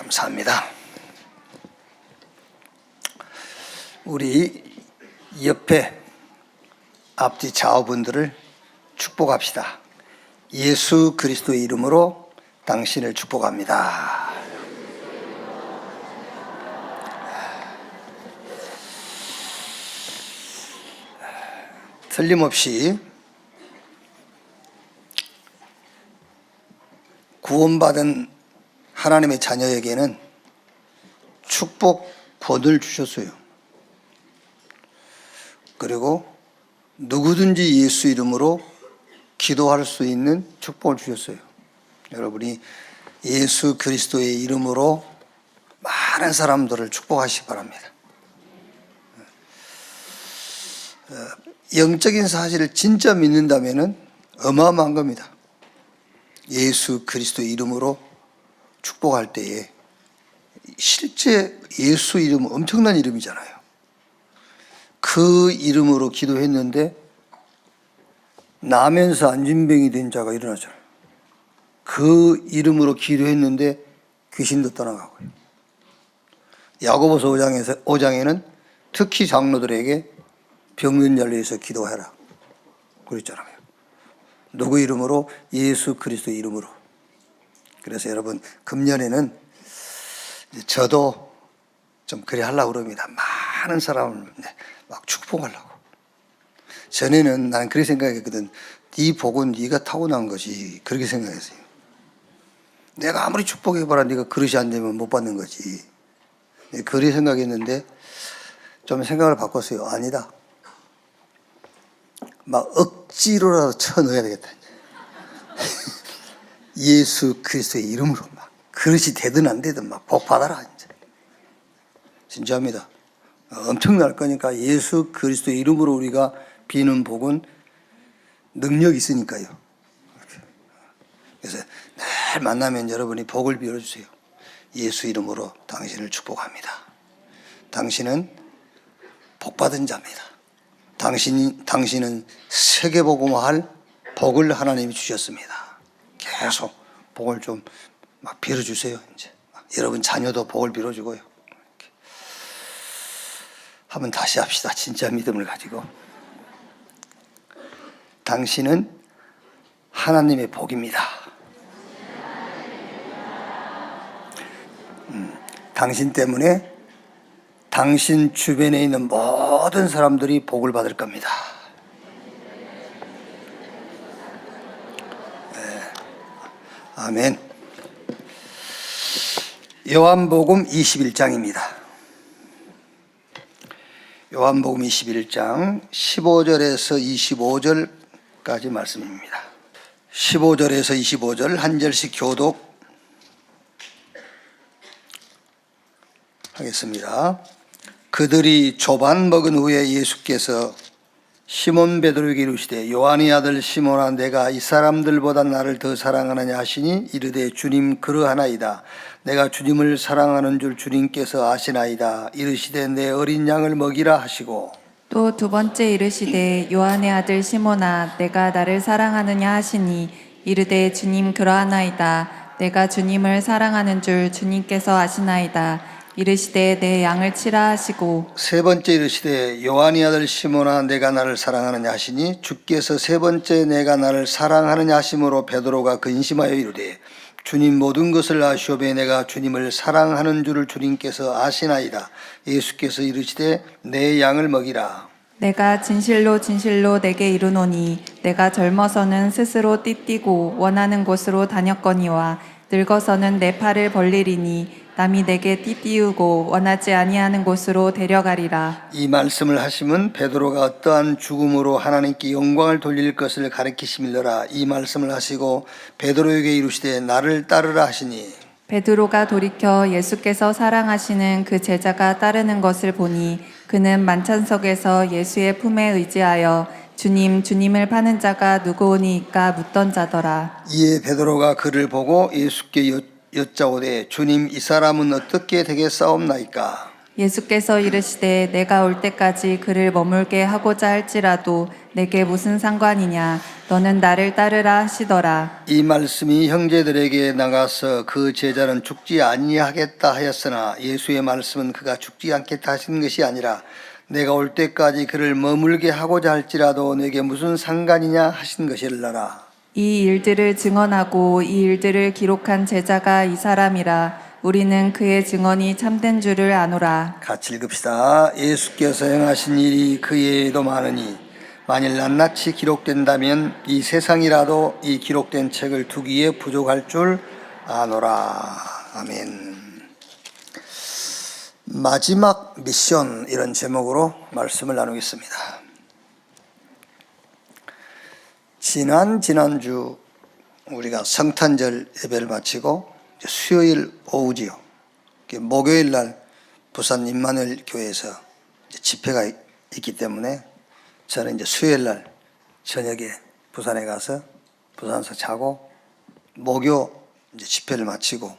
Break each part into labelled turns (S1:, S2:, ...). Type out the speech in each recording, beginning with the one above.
S1: 감사합니다. 우리 옆에 앞뒤 좌우분들을 축복합시다. 예수 그리스도의 이름으로 당신을 축복합니다. 틀림없이 구원받은 하나님의 자녀에게는 축복권을 주셨어요. 그리고 누구든지 예수 이름으로 기도할 수 있는 축복을 주셨어요. 여러분이 예수 그리스도의 이름으로 많은 사람들을 축복하시기 바랍니다. 영적인 사실을 진짜 믿는다면 어마어마한 겁니다. 예수 그리스도의 이름으로 축복할 때에 실제 예수 이름은 엄청난 이름이잖아요. 그 이름으로 기도했는데 나면서 안진병이 된 자가 일어나잖아요. 그 이름으로 기도했는데 귀신도 떠나가고요. 야고보서 5장에는 특히 장로들에게 병든 자를 위해서 기도해라 그랬잖아요. 누구 이름으로? 예수 그리스도의 이름으로. 그래서 여러분 금년에는 저도 좀 그래 하려고 그럽니다. 많은 사람을 막 축복하려고. 전에는 나는 그렇게 생각했거든. 네 복은 네가 타고난 거지. 그렇게 생각했어요. 내가 아무리 축복해봐라 네가 그릇이 안 되면 못 받는 거지. 그렇게 생각했는데 좀 생각을 바꿨어요. 아니다. 막 억지로라도 쳐넣어야 되겠다. 예수 그리스도의 이름으로 막 그릇이 되든 안 되든 막 복 받아라. 진짜입니다. 엄청날 거니까 예수 그리스도의 이름으로 우리가 비는 복은 능력이 있으니까요. 그래서 늘 만나면 여러분이 복을 빌어주세요. 예수 이름으로 당신을 축복합니다. 당신은 복받은 자입니다. 당신은 세계복음화할 복을 하나님이 주셨습니다. 계속 복을 좀 막 빌어주세요. 이제 여러분 자녀도 복을 빌어주고요. 한번 다시 합시다. 진짜 믿음을 가지고. 당신은 하나님의 복입니다. 당신 때문에 당신 주변에 있는 모든 사람들이 복을 받을 겁니다. 네. 아멘. 요한복음 21장입니다. 요한복음 21장 15절에서 25절까지 말씀입니다. 15절에서 25절 한 절씩 교독 하겠습니다. 그들이 조반 먹은 후에 예수께서 시몬 베드로에게 이르시되 요한의 아들 시몬아 내가 이 사람들보다 나를 더 사랑하느냐 하시니 이르되 주님 그러하나이다. 내가 주님을 사랑하는 줄 주님께서 아시나이다. 이르시되 내 어린 양을 먹이라 하시고
S2: 또 두 번째 이르시되 요한의 아들 시몬아 내가 나를 사랑하느냐 하시니 이르되 주님 그러하나이다. 내가 주님을 사랑하는 줄 주님께서 아시나이다. 이르시되 내 양을 치라 하시고
S1: 세 번째 이르시되 요한의 아들 시몬아 내가 나를 사랑하느냐 하시니 주께서 세 번째 내가 나를 사랑하느냐 하심으로 베드로가 근심하여 이르되 주님 모든 것을 아시오매 내가 주님을 사랑하는 줄을 주님께서 아시나이다. 예수께서 이르시되 내 양을 먹이라.
S2: 내가 진실로 진실로 내게 이르노니 내가 젊어서는 스스로 띠띠고 원하는 곳으로 다녔거니와 늙어서는 내 팔을 벌리리니 남이 내게 띠띠우고 원하지 아니하는 곳으로 데려가리라.
S1: 이 말씀을 하시면 베드로가 어떠한 죽음으로 하나님께 영광을 돌릴 것을 가리키심일러라. 이 말씀을 하시고 베드로에게 이르시되 나를 따르라 하시니
S2: 베드로가 돌이켜 예수께서 사랑하시는 그 제자가 따르는 것을 보니 그는 만찬석에서 예수의 품에 의지하여 주님을 파는 자가 누구오니이까 묻던 자더라.
S1: 이에 베드로가 그를 보고 예수께 여짜오되 주님 이 사람은 어떻게 되겠사옵나이까?
S2: 예수께서 이르시되 내가 올 때까지 그를 머물게 하고자 할지라도 내게 무슨 상관이냐 너는 나를 따르라 하시더라.
S1: 이 말씀이 형제들에게 나가서 그 제자는 죽지 아니하겠다 하였으나 예수의 말씀은 그가 죽지 않겠다 하시는 것이 아니라 내가 올 때까지 그를 머물게 하고자 할지라도 내게 무슨 상관이냐 하신 것이라.
S2: 이 일들을 증언하고 이 일들을 기록한 제자가 이 사람이라. 우리는 그의 증언이 참된 줄을 아노라.
S1: 같이 읽읍시다. 예수께서 행하신 일이 그 외에도 많으니 만일 낱낱이 기록된다면 이 세상이라도 이 기록된 책을 두기에 부족할 줄 아노라. 아멘. 마지막 미션, 이런 제목으로 말씀을 나누겠습니다. 지난주 우리가 성탄절 예배를 마치고 수요일 오후지요. 목요일 날 부산 임마누엘 교회에서 집회가 있기 때문에 저는 이제 수요일 날 저녁에 부산에 가서 부산에서 자고 목요 이제 집회를 마치고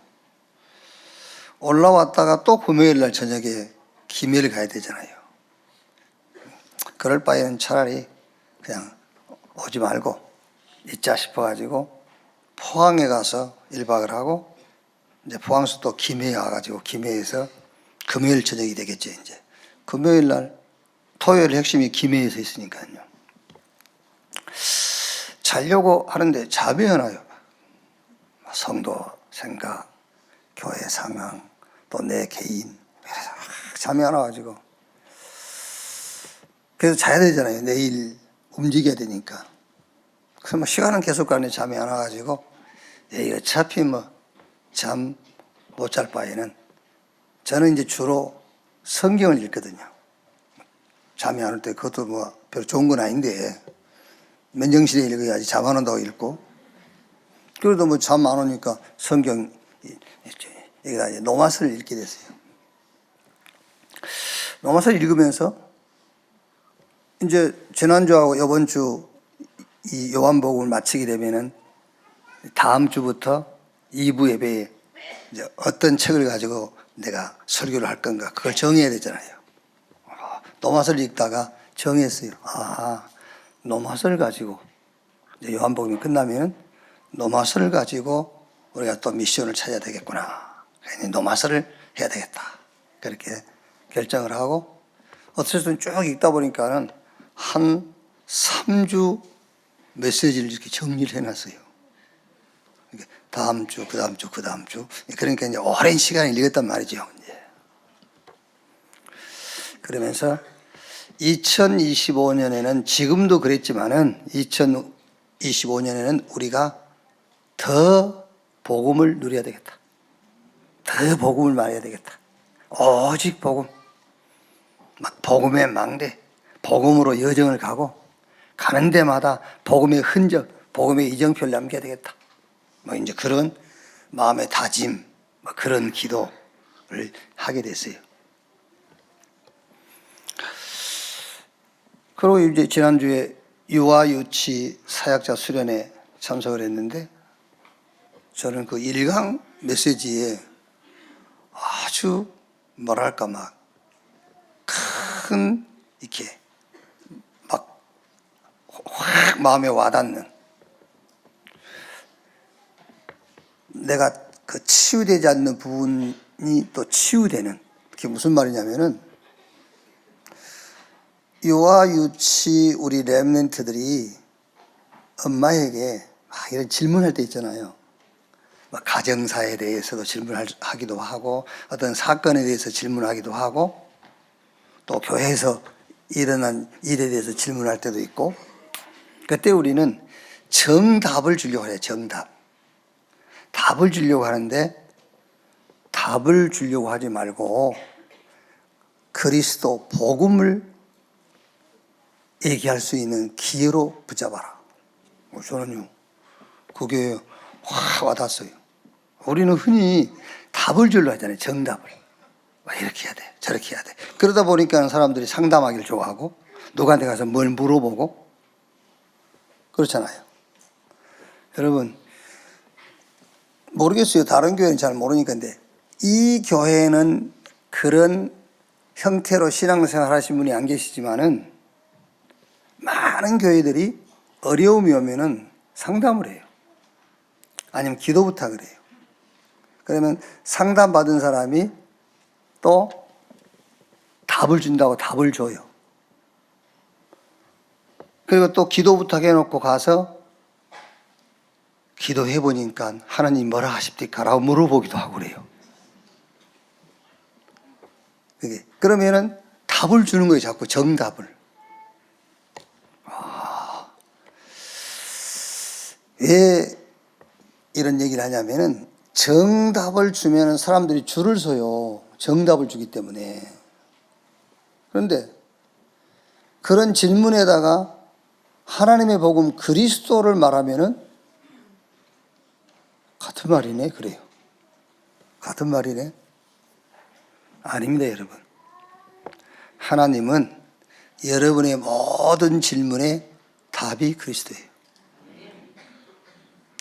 S1: 올라왔다가 또 금요일 날 저녁에 김해를 가야 되잖아요. 그럴 바에는 차라리 그냥 오지 말고 있자 싶어가지고 포항에 가서 1박을 하고 이제 포항에서 또 김해에 와가지고 김해에서 금요일 저녁이 되겠죠. 이제 금요일 날 토요일 핵심이 김해에서 있으니까요. 자려고 하는데 잠이 안 와요. 성도 생각, 교회 상황, 또 내 개인, 잠이 안 와가지고 그래서 자야 되잖아요. 내일 움직여야 되니까. 그래서 뭐 시간은 계속 가는데 잠이 안 와가지고 어차피 뭐 잠 못 잘 바에는 저는 이제 주로 성경을 읽거든요. 잠이 안 올 때 그것도 뭐 별로 좋은 건 아닌데 맨정신에 읽어야지 잠 안 온다고 읽고, 그래도 뭐 잠 안 오니까 성경 여기다 이제 노마서를 읽게 됐어요. 노마서를 읽으면서 이제 지난주하고 이번 주 이 요한복음을 마치게 되면은 다음 주부터 2부 예배에 이제 어떤 책을 가지고 내가 설교를 할 건가 그걸 정해야 되잖아요. 노마서를 읽다가 정했어요. 노마서를 가지고 이제 요한복음이 끝나면 노마서를 가지고 우리가 또 미션을 찾아야 되겠구나. 노마서를 해야 되겠다. 그렇게 결정을 하고 어쨌든 쭉 읽다 보니까는 한 3주 메시지를 이렇게 정리를 해놨어요. 다음 주, 그 다음 주, 그 다음 주. 그러니까 이제 오랜 시간을 읽었단 말이죠. 이제. 그러면서 2025년에는 지금도 그랬지만은 2025년에는 우리가 더 복음을 누려야 되겠다. 더 복음을 말해야 되겠다. 오직 복음. 복음의 망대. 복음으로 여정을 가고 가는 데마다 복음의 흔적, 복음의 이정표를 남겨야 되겠다. 뭐 이제 그런 마음의 다짐, 뭐 그런 기도를 하게 됐어요. 그리고 이제 지난주에 유아 유치 사역자 수련회 참석을 했는데 저는 그 1강 메시지에 아주 뭐랄까 막 큰 이렇게 막 확 마음에 와닿는, 내가 그 치유되지 않는 부분이 또 치유되는, 그게 무슨 말이냐면은 유아 유치 우리 렘넌트들이 엄마에게 이런 질문할 때 있잖아요. 가정사에 대해서도 질문하기도 하고 어떤 사건에 대해서 질문하기도 하고 또 교회에서 일어난 일에 대해서 질문할 때도 있고, 그때 우리는 정답을 주려고 해요. 정답. 답을 주려고 하는데 답을 주려고 하지 말고 그리스도 복음을 얘기할 수 있는 기회로 붙잡아라. 저는요 그게 확 와닿았어요. 우리는 흔히 답을 주려고 하잖아요. 정답을. 이렇게 해야 돼, 저렇게 해야 돼. 그러다 보니까 사람들이 상담하기를 좋아하고 누구한테 가서 뭘 물어보고 그렇잖아요. 여러분 모르겠어요. 다른 교회는 잘 모르니까. 근데 이 교회는 그런 형태로 신앙생활 하신 분이 안 계시지만은 많은 교회들이 어려움이 오면은 상담을 해요. 아니면 기도 부탁을 해요. 그러면 상담받은 사람이 또 답을 준다고 답을 줘요. 그리고 또 기도 부탁해놓고 가서 기도해 보니까 하나님 뭐라 하십니까? 라고 물어보기도 하고 그래요. 그러면은 답을 주는 거예요. 자꾸 정답을. 왜 이런 얘기를 하냐면은 정답을 주면은 사람들이 줄을 서요. 정답을 주기 때문에. 그런데 그런 질문에다가 하나님의 복음 그리스도를 말하면은 같은 말이네. 그래요. 같은 말이네. 아닙니다, 여러분. 하나님은 여러분의 모든 질문에 답이 그리스도예요.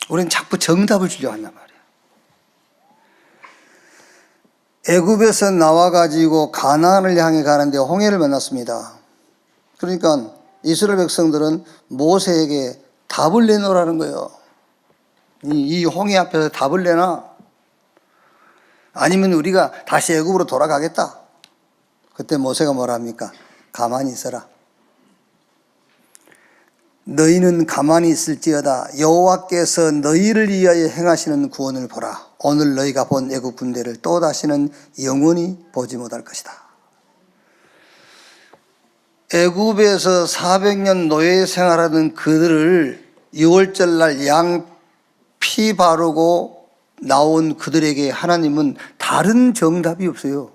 S1: 우리는 자꾸 정답을 주려고 한단 말이에요. 애굽에서 나와가지고 가나안을 향해 가는데 홍해를 만났습니다. 그러니까 이스라엘 백성들은 모세에게 답을 내놓으라는 거예요. 이 홍해 앞에서 답을 내놔. 아니면 우리가 다시 애굽으로 돌아가겠다. 그때 모세가 뭐라 합니까? 가만히 있어라. 너희는 가만히 있을지어다. 여호와께서 너희를 위하여 행하시는 구원을 보라. 오늘 너희가 본 애굽 군대를 또 다시는 영원히 보지 못할 것이다. 애굽에서 400년 노예 생활하던 그들을 6월절 날 양 피 바르고 나온 그들에게 하나님은 다른 정답이 없어요.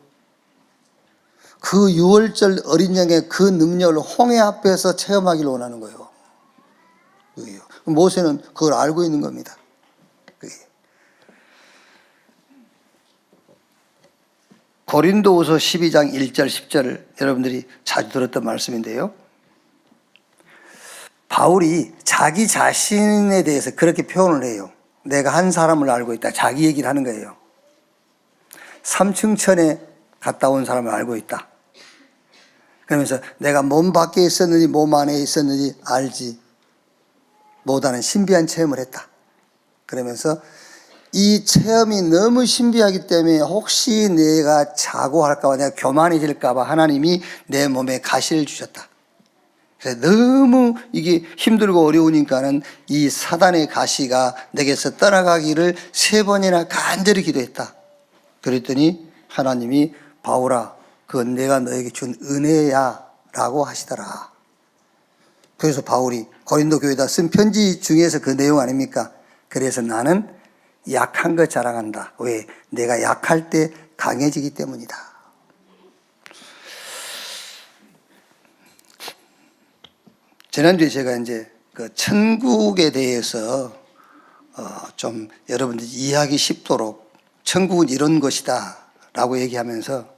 S1: 그 6월절 어린 양의 그 능력을 홍해 앞에서 체험하기를 원하는 거예요. 모세는 그걸 알고 있는 겁니다. 고린도후서 12장 1절 10절을 여러분들이 자주 들었던 말씀인데요. 바울이 자기 자신에 대해서 그렇게 표현을 해요. 내가 한 사람을 알고 있다. 자기 얘기를 하는 거예요. 삼층천에 갔다 온 사람을 알고 있다. 그러면서 내가 몸 밖에 있었는지 몸 안에 있었는지 알지 못하는 신비한 체험을 했다. 그러면서 이 체험이 너무 신비하기 때문에 혹시 내가 자고할까봐 내가 교만해질까봐 하나님이 내 몸에 가시를 주셨다. 그래서 너무 이게 힘들고 어려우니까는 이 사단의 가시가 내게서 떠나가기를 3번이나 간절히 기도했다. 그랬더니 하나님이 바울아, 그건 내가 너에게 준 은혜야 라고 하시더라. 그래서 바울이 고린도 교회에다 쓴 편지 중에서 그 내용 아닙니까? 그래서 나는 약한 것 자랑한다. 왜? 내가 약할 때 강해지기 때문이다. 지난주에 제가 이제 그 천국에 대해서 좀 여러분들이 이해하기 쉽도록 천국은 이런 것이다 라고 얘기하면서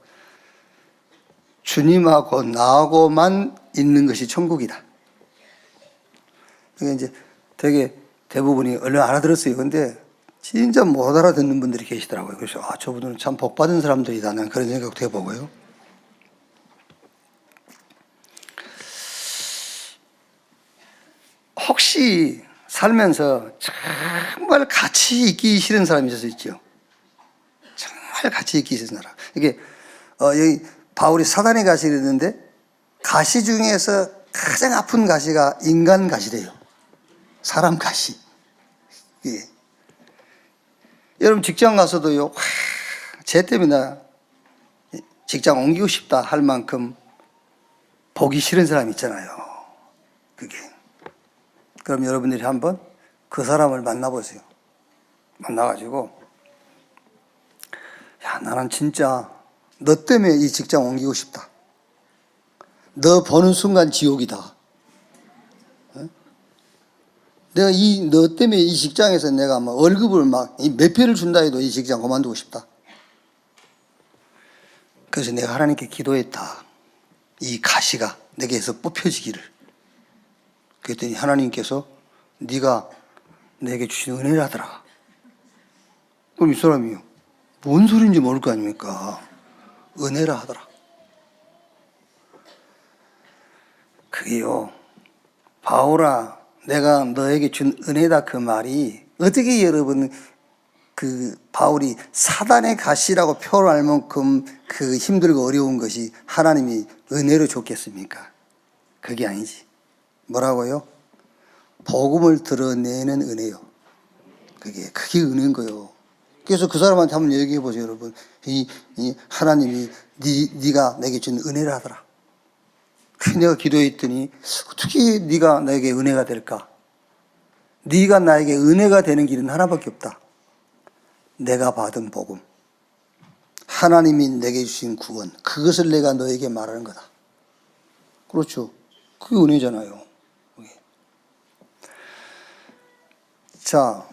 S1: 주님하고 나하고만 있는 것이 천국이다. 그게 이제 되게 대부분이 얼른 알아들었어요. 근데 진짜 못 알아듣는 분들이 계시더라고요. 그래서 저분들은 참 복받은 사람들이다. 는 그런 생각도 해보고요. 혹시 살면서 정말 같이 있기 싫은 사람이 있을 수 있죠. 정말 같이 있기 싫은 사람. 이게 여기 바울이 사단의 가시를 했는데 가시 중에서 가장 아픈 가시가 인간 가시래요. 사람 가시. 예. 여러분 직장 가서도요. 쟤 때문에 나 직장 옮기고 싶다 할 만큼 보기 싫은 사람 있잖아요. 그게. 그럼 여러분들이 한번 그 사람을 만나보세요. 만나가지고 야, 나는 진짜 너 때문에 이 직장 옮기고 싶다. 너 보는 순간 지옥이다. 내가 너 때문에 이 직장에서 내가 막 월급을 막 몇 배를 준다 해도 이 직장 그만두고 싶다. 그래서 내가 하나님께 기도했다. 이 가시가 내게서 뽑혀지기를. 그랬더니 하나님께서 네가 내게 주신 은혜라더라. 그럼 이 사람이요. 뭔 소리인지 모를 거 아닙니까? 은혜라 하더라. 그게요, 바울아 내가 너에게 준 은혜다 그 말이 어떻게 여러분 그 바울이 사단의 가시라고 표현할 만큼 그 힘들고 어려운 것이 하나님이 은혜로 줬겠습니까? 그게 아니지. 뭐라고요? 복음을 드러내는 은혜요. 그게 은혜인 거예요. 그래서 그 사람한테 한번 얘기해 보세요, 여러분. 이 하나님이 네가 내게 준 은혜를 하더라. 그 내가 기도했더니 어떻게 네가 나에게 은혜가 될까? 네가 나에게 은혜가 되는 길은 하나밖에 없다. 내가 받은 복음, 하나님이 내게 주신 구원, 그것을 내가 너에게 말하는 거다. 그렇죠. 그게 은혜잖아요. 자,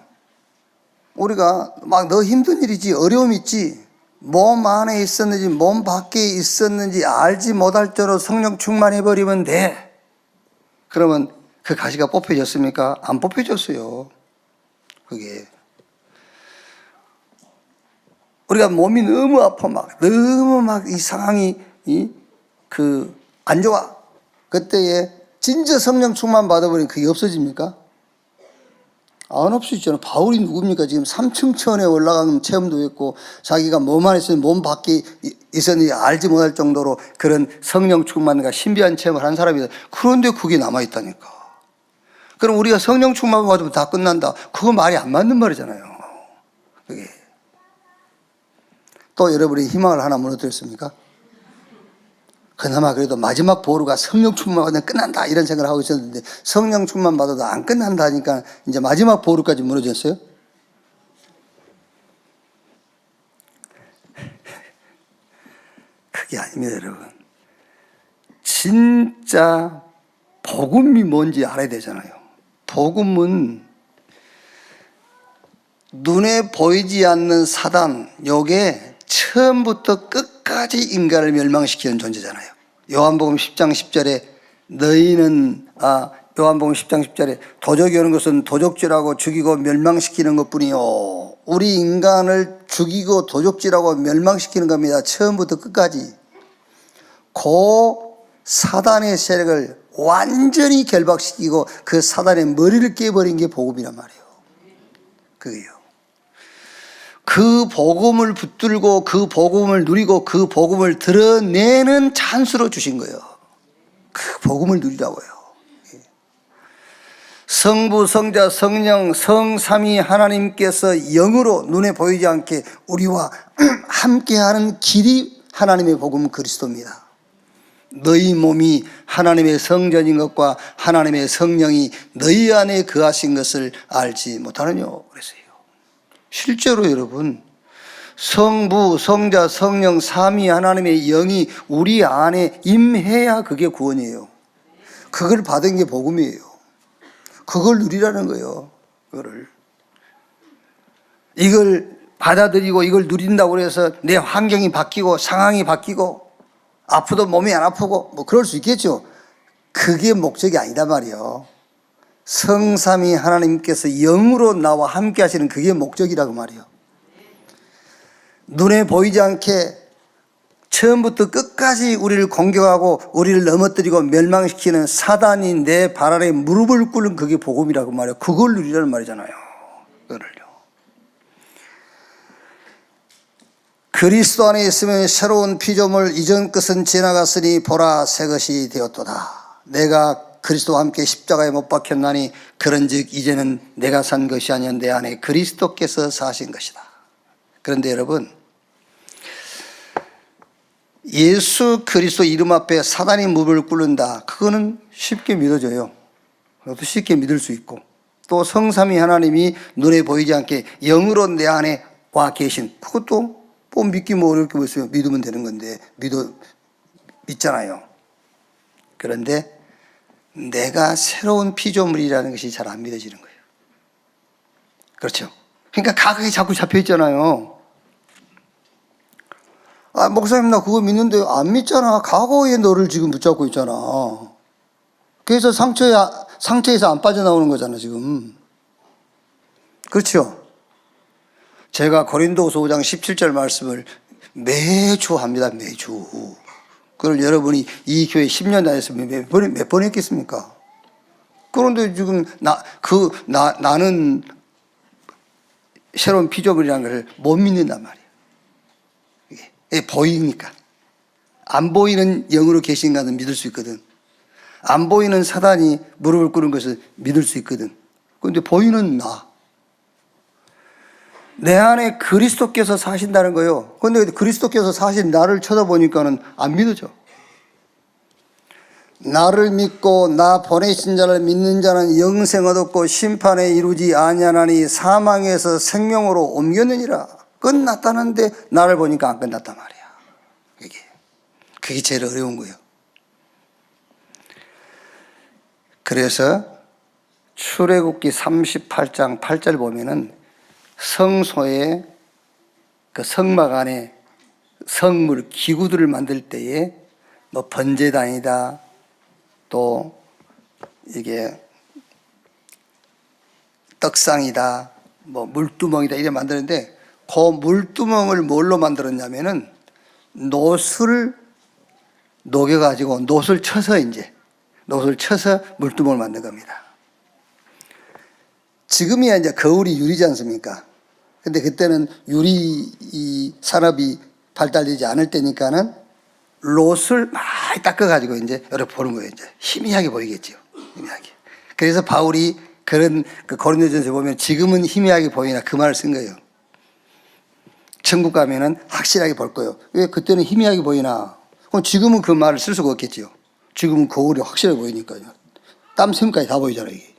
S1: 우리가 막 너 힘든 일이지, 어려움 있지, 몸 안에 있었는지 몸 밖에 있었는지 알지 못할 정도로 성령 충만해버리면 돼. 그러면 그 가시가 뽑혀졌습니까? 안 뽑혀졌어요. 그게 우리가 몸이 너무 아파, 너무 이 상황이 안 좋아. 그때에 진짜 성령 충만 받아버리면 그게 없어집니까? 안 없어지잖아요. 바울이 누굽니까? 지금 3층 천에 올라간 체험도 했고 자기가 몸 안에 있으면 몸 밖에 있었는지 알지 못할 정도로 그런 성령 충만과 신비한 체험을 한 사람이다. 그런데 그게 남아있다니까. 그럼 우리가 성령 충만 받으면 다 끝난다. 그거 말이 안 맞는 말이잖아요. 그게. 또 여러분이 희망을 하나 무너뜨렸습니까? 그나마 그래도 마지막 보루가 성령 충만 받으면 끝난다 이런 생각을 하고 있었는데 성령 충만 받아도 안 끝난다니까 이제 마지막 보루까지 무너졌어요? 그게 아닙니다, 여러분. 진짜 복음이 뭔지 알아야 되잖아요. 복음은 눈에 보이지 않는 사단, 요게 처음부터 끝까지 인간을 멸망시키는 존재잖아요. 요한복음 10장 10절에 너희는 요한복음 10장 10절에 도적이 오는 것은 도적질하고 죽이고 멸망시키는 것뿐이요. 우리 인간을 죽이고 도적질하고 멸망시키는 겁니다. 처음부터 끝까지. 그 사단의 세력을 완전히 결박시키고 그 사단의 머리를 깨버린 게 복음이란 말이에요. 그게요. 그 복음을 붙들고 그 복음을 누리고 그 복음을 드러내는 찬스로 주신 거예요. 그 복음을 누리라고요. 성부, 성자, 성령, 성삼위 하나님께서 영으로 눈에 보이지 않게 우리와 함께하는 길이 하나님의 복음 그리스도입니다. 너희 몸이 하나님의 성전인 것과 하나님의 성령이 너희 안에 거하신 것을 알지 못하느뇨 그랬어요. 실제로 여러분 성부, 성자, 성령, 삼위 하나님의 영이 우리 안에 임해야 그게 구원이에요. 그걸 받은 게 복음이에요. 그걸 누리라는 거예요. 이걸 받아들이고 이걸 누린다고 해서 내 환경이 바뀌고 상황이 바뀌고 아프도 몸이 안 아프고 뭐 그럴 수 있겠죠. 그게 목적이 아니다 말이에요. 성삼위 하나님께서 영으로 나와 함께 하시는 그게 목적이라고 말이에요. 눈에 보이지 않게 처음부터 끝까지 우리를 공격하고 우리를 넘어뜨리고 멸망시키는 사단이 내 발 아래 무릎을 꿇는 그게 복음이라고 말이에요. 그걸 누리라는 말이잖아요. 그걸요. 그리스도 안에 있으면 새로운 피조물, 이전 것은 지나갔으니 보라 새 것이 되었도다. 내가 그리스도와 함께 십자가에 못 박혔나니 그런즉 이제는 내가 산 것이 아니라 내 안에 그리스도께서 사신 것이다. 그런데 여러분, 예수 그리스도 이름 앞에 사단이 무릎을 꿇는다. 그거는 쉽게 믿어져요. 그것도 쉽게 믿을 수 있고, 또 성삼위 하나님이 눈에 보이지 않게 영으로 내 안에 와 계신, 그것도 뭐 믿기 뭐 어렵게 보세요. 믿으면 되는 건데 믿잖아요. 그런데 내가 새로운 피조물이라는 것이 잘 안 믿어지는 거예요. 그렇죠. 그러니까 가각이 자꾸 잡혀 있잖아요. 목사님 나 그거 믿는데 안 믿잖아. 과거에 너를 지금 붙잡고 있잖아. 그래서 상처에서 안 빠져나오는 거잖아 지금. 그렇죠. 제가 고린도후서 5장 17절 말씀을 매주 합니다. 매주. 그걸 여러분이 이 교회 10년 다녔으면 몇 번 했겠습니까? 그런데 지금 나는 새로운 피조물이라는 걸 못 믿는단 말이에요. 이게 보이니까. 안 보이는 영으로 계신 가는 믿을 수 있거든. 안 보이는 사단이 무릎을 꿇은 것을 믿을 수 있거든. 그런데 보이는 내 안에 그리스도께서 사신다는 거예요. 그런데 그리스도께서 사신 나를 쳐다보니까는 안 믿어져. 나를 믿고 나 보내신 자를 믿는 자는 영생을 얻고 심판에 이루지 아니하나니 사망에서 생명으로 옮겼느니라. 끝났다는데 나를 보니까 안 끝났단 말이야. 그게 제일 어려운 거예요. 그래서 출애굽기 38장 8절 보면은 성소에 그 성막 안에 성물 기구들을 만들 때에 뭐 번제단이다, 또 이게 떡상이다, 뭐 물두멍이다 이래 만드는데 그 물두멍을 뭘로 만들었냐면은 노수를 녹여가지고 노수를 쳐서 물두멍을 만든 겁니다. 지금이야 이제 거울이 유리지 않습니까? 근데 그때는 유리 이 산업이 발달되지 않을 때니까는 롯을 많이 닦아가지고 이제 이렇게 보는 거예요. 이제 희미하게 보이겠죠. 희미하게. 그래서 바울이 그런 그 고린도전서 보면 지금은 희미하게 보이나 그 말을 쓴 거예요. 천국 가면은 확실하게 볼 거예요. 왜 그때는 희미하게 보이나? 그럼 지금은 그 말을 쓸 수가 없겠죠. 지금은 거울이 확실하게 보이니까요. 땀샘까지 다 보이잖아요, 이게.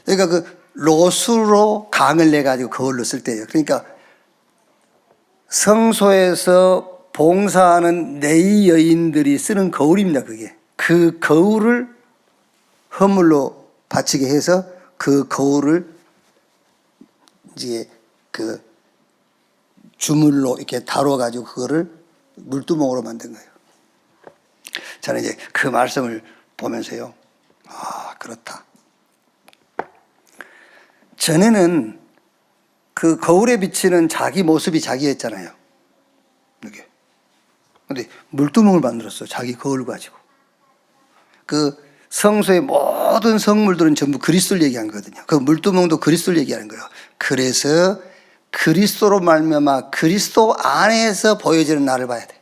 S1: 그러니까 그 롯으로 강을 내가지고 거울로 쓸 때예요. 그러니까 성소에서 봉사하는 내이 여인들이 쓰는 거울입니다, 그게. 그 거울을 허물로 바치게 해서 그 거울을 이제 그 주물로 이렇게 다뤄가지고 그거를 물두멍으로 만든 거예요. 저는 이제 그 말씀을 보면서요. 아, 그렇다. 전에는 그 거울에 비치는 자기 모습이 자기였잖아요. 이게. 근데 물두멍을 만들었어. 자기 거울 가지고. 그 성소의 모든 성물들은 전부 그리스도를 얘기한 거거든요. 그 물두멍도 그리스도를 얘기하는 거예요. 그래서 그리스도로 말미암아 그리스도 안에서 보여지는 나를 봐야 돼.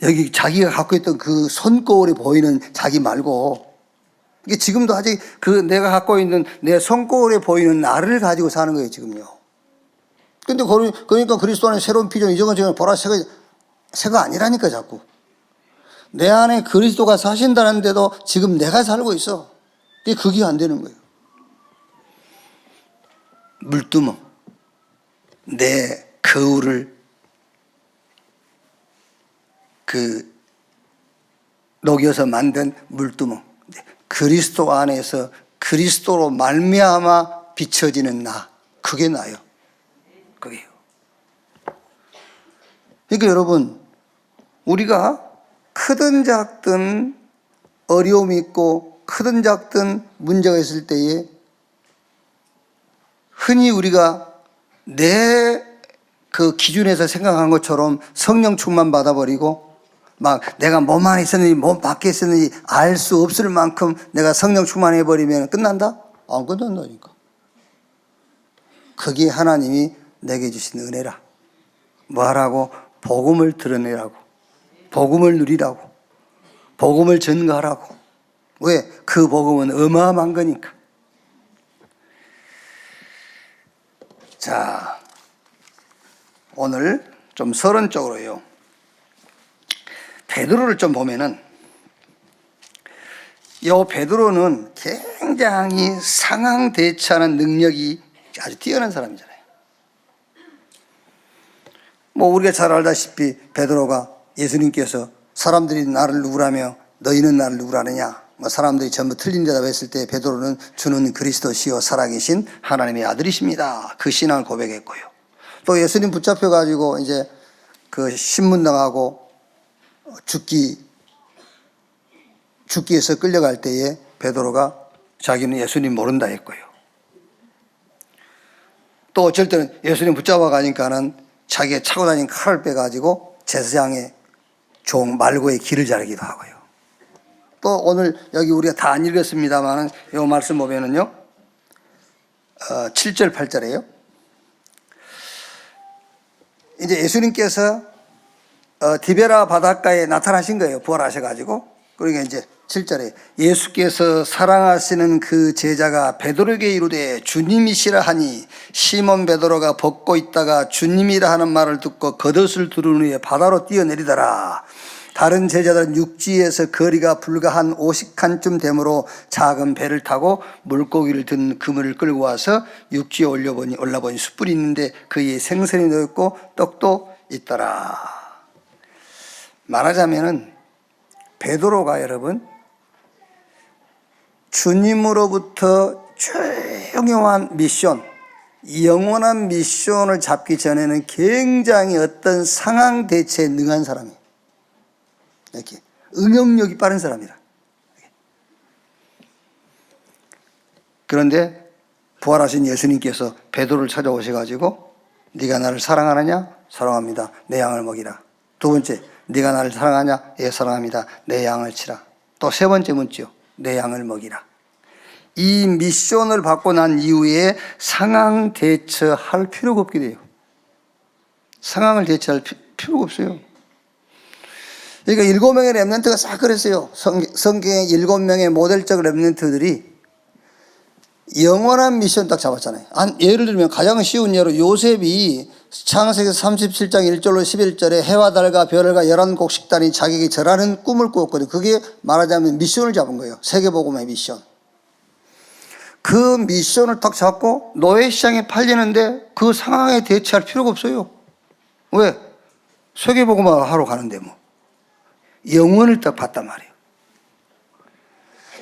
S1: 여기 자기가 갖고 있던 그 손거울에 보이는 자기 말고 이게 지금도 아직 그 내가 갖고 있는 내 손거울에 보이는 나를 가지고 사는 거예요, 지금요. 근데 그러니까 그리스도 안에 새로운 피조물 이전은 지금 보라 새가 아니라니까 자꾸. 내 안에 그리스도가 사신다는데도 지금 내가 살고 있어. 그게 안 되는 거예요. 물두멍. 내 거울을 그 녹여서 만든 물두멍. 그리스도 안에서 그리스도로 말미암아 비춰지는 나. 그게 나요. 그게요. 그러니까 여러분, 우리가 크든 작든 어려움이 있고 크든 작든 문제가 있을 때에 흔히 우리가 내 그 기준에서 생각한 것처럼 성령 충만 받아버리고 막 내가 몸 안에 있었는지 몸 밖에 있었는지 알 수 없을 만큼 내가 성령 충만해버리면 끝난다? 안 끝난다니까. 그게 하나님이 내게 주신 은혜라. 뭐하라고? 복음을 드러내라고. 복음을 누리라고. 복음을 전가하라고. 왜? 그 복음은 어마어마한 거니까. 자, 오늘 좀 서론적으로요. 베드로를 좀 보면은 이 베드로는 굉장히 상황 대처하는 능력이 아주 뛰어난 사람이잖아요. 뭐 우리가 잘 알다시피 베드로가 예수님께서 사람들이 나를 누구라며 너희는 나를 누구라느냐, 뭐 사람들이 전부 틀린 대답했을 때 베드로는 주는 그리스도시요 살아계신 하나님의 아들이십니다. 그 신앙을 고백했고요. 또 예수님 붙잡혀 가지고 이제 그 신문당하고 죽기에서 끌려갈 때에 베드로가 자기는 예수님 모른다 했고요. 또 어쩔 때는 예수님 붙잡아 가니까는 자기가 차고 다닌 칼을 빼가지고 제사장의 종 말고의 길을 자르기도 하고요. 또 오늘 여기 우리가 다 안 읽었습니다만 이 말씀 보면은요, 7절 8절이에요. 이제 예수님께서 디베라 바닷가에 나타나신 거예요. 부활하셔가지고. 그러니까 이제 7절에 예수께서 사랑하시는 그 제자가 베드로에게 이르되 주님이시라 하니 시몬 베드로가 벗고 있다가 주님이라 하는 말을 듣고 겉옷을 두른 후에 바다로 뛰어내리더라. 다른 제자들은 육지에서 거리가 불과 한 50칸쯤 되므로 작은 배를 타고 물고기를 든 그물을 끌고 와서 육지에 올라보니 숯불이 있는데 그에 생선이 넣었고 떡도 있더라. 말하자면은 베드로가 주님으로부터 중요한 미션, 영원한 미션을 잡기 전에는 굉장히 어떤 상황 대처에 능한 사람이에요. 이렇게 응용력이 빠른 사람이라. 그런데 부활하신 예수님께서 베드로를 찾아오셔가지고 네가 나를 사랑하느냐? 사랑합니다. 내 양을 먹이라. 두 번째, 네가 나를 사랑하냐? 예, 사랑합니다. 내 양을 치라. 또 세 번째 묻지요. 내 양을 먹이라. 이 미션을 받고 난 이후에 상황 대처할 필요가 없게 돼요. 상황을 대처할 필요가 없어요. 그러니까 7명의 렘넌트가 싹 그랬어요. 성경의 7명의 모델적 렘넌트들이 영원한 미션 딱 잡았잖아요. 예를 들면 가장 쉬운 예로 요셉이 창세기 37장 1절로 11절에 해와 달과 별과 11곡 식단이 자기에게 절하는 꿈을 꾸었거든요. 그게 말하자면 미션을 잡은 거예요. 세계복음의 미션. 그 미션을 딱 잡고 노예시장에 팔리는데 그 상황에 대처할 필요가 없어요. 왜? 세계복음화 하러 가는데 뭐. 영혼을 딱 봤단 말이에요.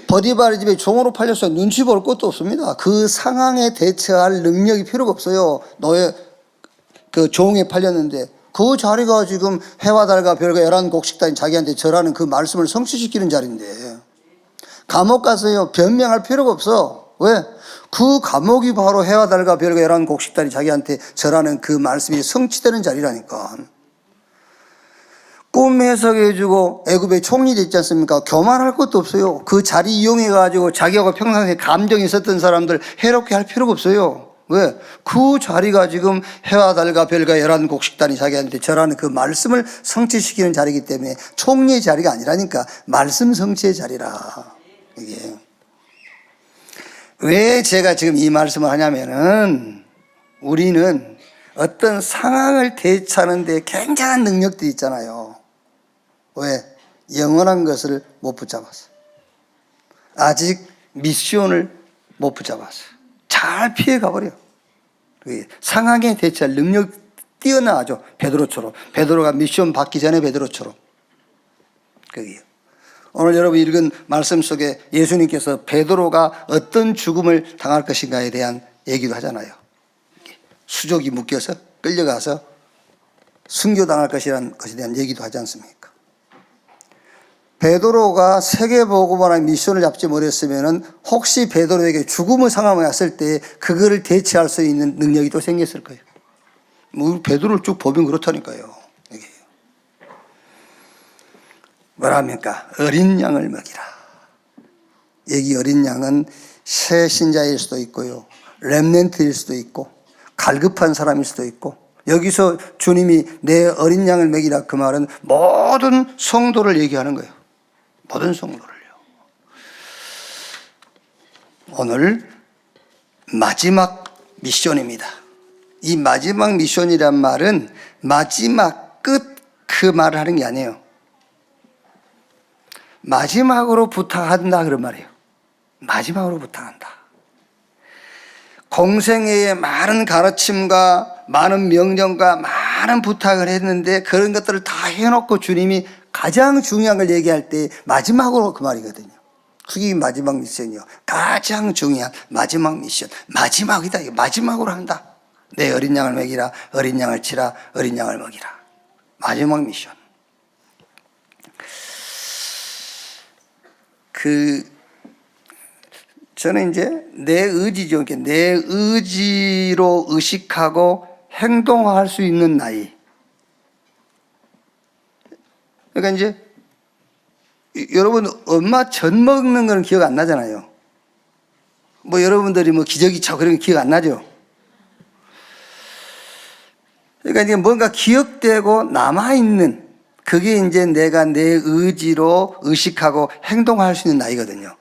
S1: 버디바리 집에 종으로 팔렸어요. 눈치 볼 것도 없습니다. 그 상황에 대처할 능력이 필요가 없어요. 노예 그 종에 팔렸는데 그 자리가 지금 해와 달과 별과 11곡 식단이 자기한테 절하는 그 말씀을 성취시키는 자리인데 감옥 가서요 변명할 필요가 없어. 왜? 그 감옥이 바로 해와 달과 별과 11곡 식단이 자기한테 절하는 그 말씀이 성취되는 자리라니까. 꿈 해석해주고 애굽의 총리 됐지 않습니까? 교만할 것도 없어요. 그 자리 이용해가지고 자기하고 평상시에 감정이 있었던 사람들 해롭게 할 필요가 없어요. 왜? 그 자리가 지금 해와 달과 별과 11곡 식단이 자기한테 절하는 그 말씀을 성취시키는 자리이기 때문에 총리의 자리가 아니라니까 말씀 성취의 자리라. 이게. 왜 제가 지금 이 말씀을 하냐면은 우리는 어떤 상황을 대처하는 데 굉장한 능력들이 있잖아요. 왜? 영원한 것을 못 붙잡았어. 아직 미션을 못 붙잡았어. 잘 피해가버려. 상황에 대처할 능력 뛰어나죠. 베드로처럼. 베드로가 미션 받기 전에 베드로처럼. 그게요. 오늘 여러분 읽은 말씀 속에 예수님께서 베드로가 어떤 죽음을 당할 것인가에 대한 얘기도 하잖아요. 수족이 묶여서 끌려가서 순교당할 것이라는 것에 대한 얘기도 하지 않습니까? 베드로가 세계복음화라는 미션을 잡지 못했으면 혹시 베드로에게 죽음의 상황이 왔을 때 그거를 대체할 수 있는 능력이 또 생겼을 거예요. 뭐 베드로를 쭉 보면 그렇다니까요. 이게. 뭐라 합니까? 어린 양을 먹이라. 여기 어린 양은 새 신자일 수도 있고요. 렘넌트일 수도 있고 갈급한 사람일 수도 있고 여기서 주님이 내 어린 양을 먹이라 그 말은 모든 성도를 얘기하는 거예요. 모든 성도를요. 오늘 마지막 미션입니다. 이 마지막 미션이란 말은 마지막 끝 그 말을 하는 게 아니에요. 마지막으로 부탁한다 그런 말이에요. 마지막으로 부탁한다. 공생애에 많은 가르침과 많은 명령과 많은 부탁을 했는데 그런 것들을 다 해놓고 주님이 가장 중요한 걸 얘기할 때 마지막으로 그 말이거든요. 그게 마지막 미션이요. 가장 중요한 마지막 미션. 마지막이다. 마지막으로 한다. 내 어린 양을 먹이라. 어린 양을 치라. 어린 양을 먹이라. 마지막 미션. 저는 이제 내 의지죠. 내 의지로 의식하고 행동할 수 있는 나이. 그러니까 이제 여러분 엄마 젖 먹는 거는 기억 안 나잖아요. 뭐 여러분들이 뭐 기저귀차 그런 거 기억 안 나죠. 그러니까 이제 뭔가 기억되고 남아있는 그게 이제 내가 내 의지로 의식하고 행동할 수 있는 나이거든요.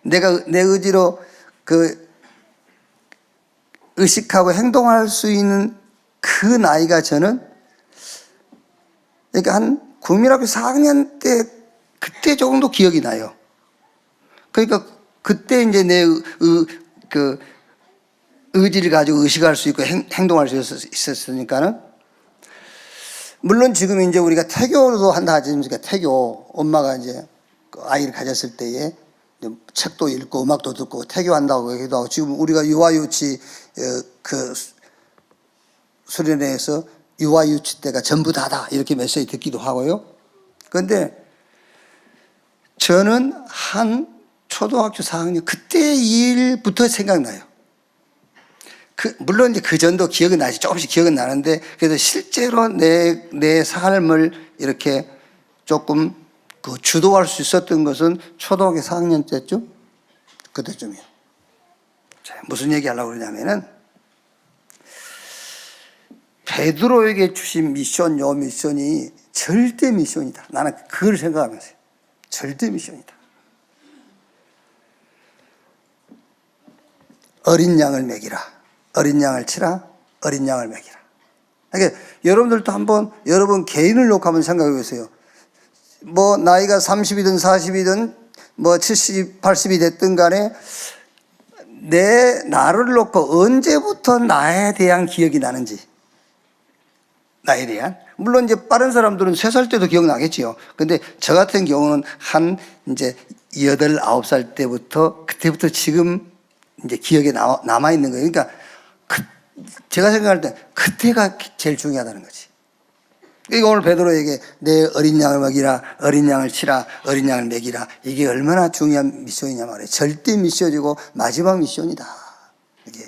S1: 내가 내 의지로 그 의식하고 행동할 수 있는 그 나이가 저는 그러니까 한 국민학교 4학년 때 그때 정도 기억이 나요. 그러니까 그때 이제 내 그 의지를 가지고 의식할 수 있고 행동할 수 있었으니까는 물론 지금 이제 우리가 태교도 한다 하지 않습니까? 태교 엄마가 이제 아이를 가졌을 때에 책도 읽고 음악도 듣고 태교한다고 얘기도 하고 지금 우리가 유아유치 그 수련회에서 유아유치 때가 전부 다다 이렇게 메시지 듣기도 하고요. 그런데 저는 한 초등학교 4학년 그때 일부터 생각나요. 물론 이제 그 전도 기억은 나지 조금씩 기억은 나는데 그래도 실제로 내 삶을 이렇게 조금 그 주도할 수 있었던 것은 초등학교 4학년 때쯤 그때쯤이에요. 자, 무슨 얘기 하려고 그러냐면은 베드로에게 주신 미션, 요 미션이 절대 미션이다. 나는 그걸 생각하면서 절대 미션이다. 어린 양을 먹이라. 어린 양을 치라. 어린 양을 먹이라. 그러니까 여러분들도 한번 여러분 개인을 놓고 한번 생각해 보세요. 뭐 나이가 30이든 40이든 뭐 70, 80이 됐든 간에 나를 놓고 언제부터 나에 대한 기억이 나는지. 나에 대한. 물론 이제 빠른 사람들은 3살 때도 기억나겠지요. 근데 저 같은 경우는 한 이제 8, 9살 때부터 그때부터 지금 이제 기억에 남아있는 거예요. 그러니까 제가 생각할 때 그때가 제일 중요하다는 거지. 그러니까 오늘 베드로에게 내 어린 양을 먹이라, 어린 양을 치라, 어린 양을 먹이라. 이게 얼마나 중요한 미션이냐 말이에요. 절대 미션이고 마지막 미션이다. 이게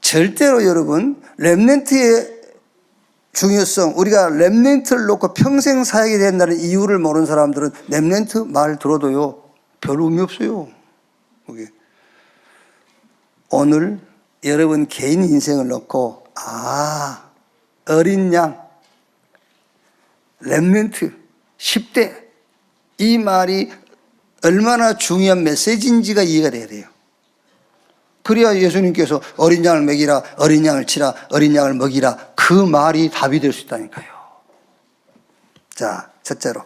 S1: 절대로 여러분 렘넌트의 중요성, 우리가 렘넌트를 놓고 평생 살게 된다는 이유를 모르는 사람들은 렘넌트 말 들어도요 별 의미 없어요. 그게. 오늘 여러분 개인 인생을 놓고 어린 양, 렘넌트, 10대 이 말이 얼마나 중요한 메시지인지가 이해가 돼야 돼요. 그래야 예수님께서 어린 양을 먹이라, 어린 양을 치라, 어린 양을 먹이라 그 말이 답이 될 수 있다니까요. 자, 첫째로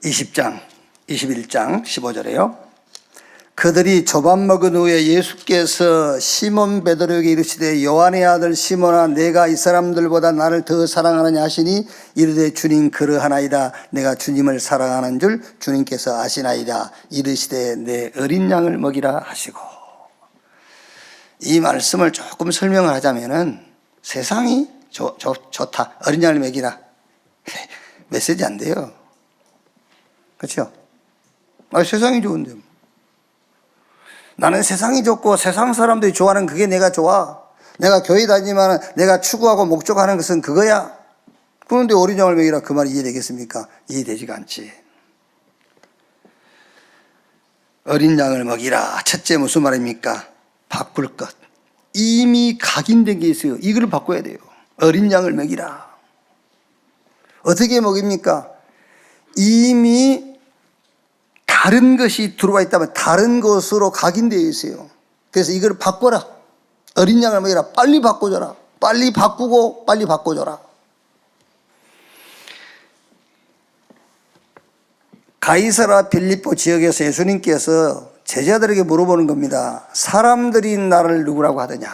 S1: 20장, 21장 15절에요. 그들이 조밥 먹은 후에 예수께서 시몬 베드로에게 이르시되 요한의 아들 시몬아 내가 이 사람들보다 나를 더 사랑하느냐 하시니 이르되 주님 그러하나이다. 내가 주님을 사랑하는 줄 주님께서 아시나이다. 이르시되 내 어린 양을 먹이라 하시고. 이 말씀을 조금 설명을 하자면은 세상이 좋다. 어린 양을 먹이라. 메시지 안 돼요. 그렇죠? 세상이 좋은데 나는 세상이 좋고 세상 사람들이 좋아하는 그게 내가 좋아. 내가 교회 다니지만 내가 추구하고 목적하는 것은 그거야. 그런데 어린 양을 먹이라 그 말이 이해되겠습니까? 이해되지가 않지. 어린 양을 먹이라. 첫째 무슨 말입니까? 바꿀 것. 이미 각인된 게 있어요. 이걸 바꿔야 돼요. 어린 양을 먹이라. 어떻게 먹입니까? 이미 다른 것이 들어와 있다면 다른 것으로 각인되어 있어요. 그래서 이걸 바꿔라. 어린 양을 먹이라. 빨리 바꿔줘라. 빨리 바꾸고 빨리 바꿔줘라. 가이사라 빌립보 지역에서 예수님께서 제자들에게 물어보는 겁니다. 사람들이 나를 누구라고 하더냐.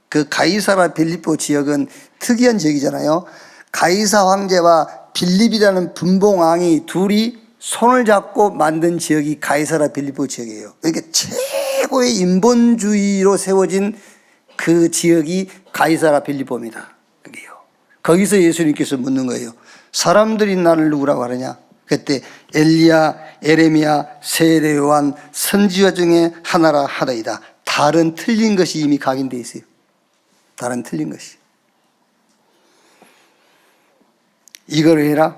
S1: 그 가이사라 빌립보 지역은 특이한 지역이잖아요. 가이사 황제와 빌립이라는 분봉왕이 둘이 손을 잡고 만든 지역이 가이사라 빌립보 지역이에요. 그러니까 최고의 인본주의로 세워진 그 지역이 가이사라 빌립보입니다. 그게요. 거기서 예수님께서 묻는 거예요. 사람들이 나를 누구라고 하느냐? 그때 엘리야, 에레미야, 세례 요한 선지자 중에 하나라 하더이다. 다른 틀린 것이 이미 각인되어 있어요. 다른 틀린 것이. 이걸 해라.